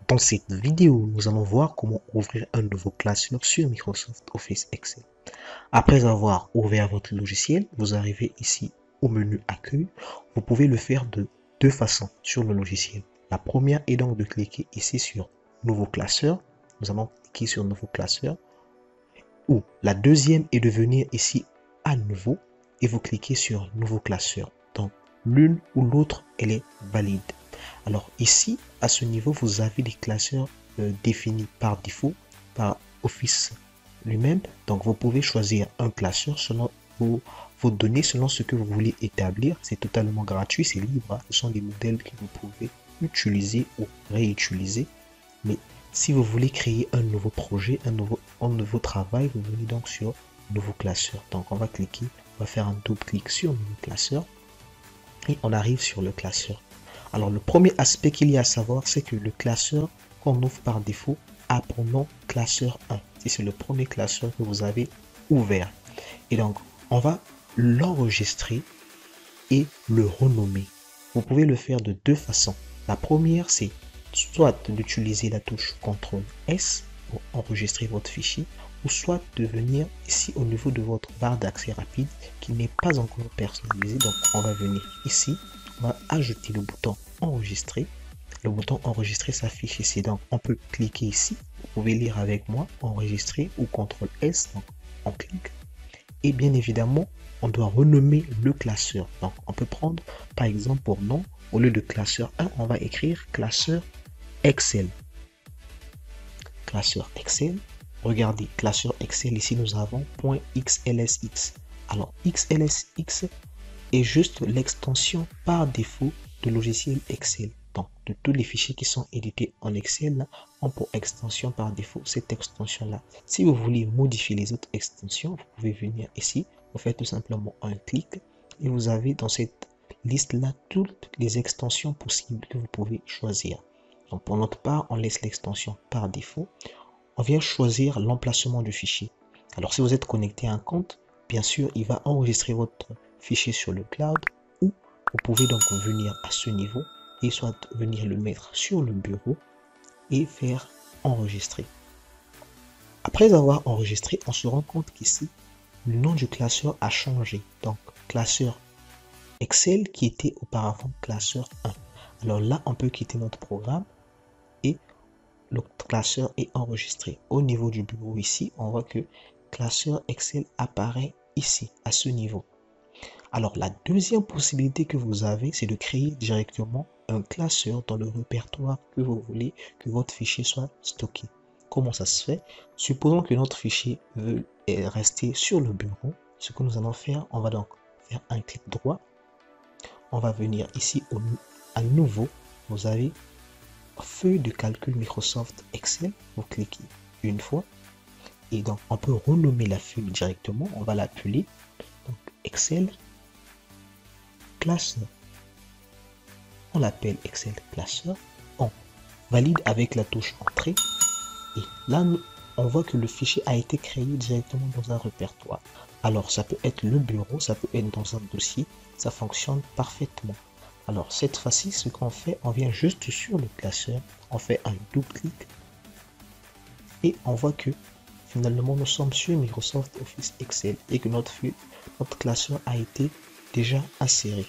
Dans cette vidéo, nous allons voir comment ouvrir un nouveau classeur sur Microsoft Office Excel. Après avoir ouvert votre logiciel, vous arrivez ici au menu Accueil. Vous pouvez le faire de deux façons sur le logiciel. La première est donc de cliquer ici sur Nouveau classeur. Nous allons cliquer sur Nouveau classeur. Ou la deuxième est de venir ici à nouveau et vous cliquez sur Nouveau classeur. Donc l'une ou l'autre, elle est valide. Alors ici, à ce niveau, vous avez des classeurs définis par défaut par Office lui-même. Donc vous pouvez choisir un classeur selon vos données, selon ce que vous voulez établir. C'est totalement gratuit, c'est libre, hein. Ce sont des modèles que vous pouvez utiliser ou réutiliser. Mais si vous voulez créer un nouveau projet, un nouveau travail, vous venez donc sur Nouveau classeur. Donc on va cliquer, on va faire un double clic sur Nouveau classeur et on arrive sur le classeur. Alors le premier aspect qu'il y a à savoir, c'est que le classeur qu'on ouvre par défaut a pour nom classeur 1. C'est le premier classeur que vous avez ouvert. Et donc on va l'enregistrer et le renommer. Vous pouvez le faire de deux façons. La première, c'est soit d'utiliser la touche CTRL S pour enregistrer votre fichier, ou soit de venir ici au niveau de votre barre d'accès rapide qui n'est pas encore personnalisée. Donc on va venir ici, on va ajouter le bouton enregistrer. Le bouton enregistrer s'affiche ici, donc on peut cliquer ici. Vous pouvez lire avec moi enregistrer ou CTRL S, donc on clique. Et bien évidemment, on doit renommer le classeur. Donc on peut prendre par exemple pour nom, au lieu de classeur 1, on va écrire classeur Excel. Classeur Excel. Regardez, classeur Excel, ici nous avons .xlsx. Alors xlsx est juste l'extension par défaut de logiciel Excel. Donc de tous les fichiers qui sont édités en Excel, là, ont pour extension par défaut cette extension là. Si vous voulez modifier les autres extensions, vous pouvez venir ici, vous faites tout simplement un clic et vous avez dans cette liste là toutes les extensions possibles que vous pouvez choisir. Donc pour notre part, on laisse l'extension par défaut. On vient choisir l'emplacement du fichier. Alors si vous êtes connecté à un compte, bien sûr, il va enregistrer votre fichier sur le cloud, ou vous pouvez donc venir à ce niveau et soit venir le mettre sur le bureau et faire enregistrer. Après avoir enregistré, on se rend compte qu'ici, le nom du classeur a changé. Donc classeur Excel qui était auparavant classeur 1. Alors là, on peut quitter notre programme et le classeur est enregistré. Au niveau du bureau ici, on voit que classeur Excel apparaît ici, à ce niveau. Alors la deuxième possibilité que vous avez, c'est de créer directement un classeur dans le répertoire que vous voulez que votre fichier soit stocké. Comment ça se fait? Supposons que notre fichier veut rester sur le bureau. Ce que nous allons faire, on va donc faire un clic droit. On va venir ici à nouveau. Vous avez feuille de calcul Microsoft Excel, vous cliquez une fois et donc on peut renommer la feuille directement. On va l'appeler donc Excel classeur. On l'appelle Excel classeur. On valide avec la touche entrée et là on voit que le fichier a été créé directement dans un répertoire. Alors ça peut être le bureau, ça peut être dans un dossier, ça fonctionne parfaitement. Alors cette fois-ci, ce qu'on fait, on vient juste sur le classeur, on fait un double clic et on voit que finalement nous sommes sur Microsoft Office Excel et que notre classeur a été déjà inséré.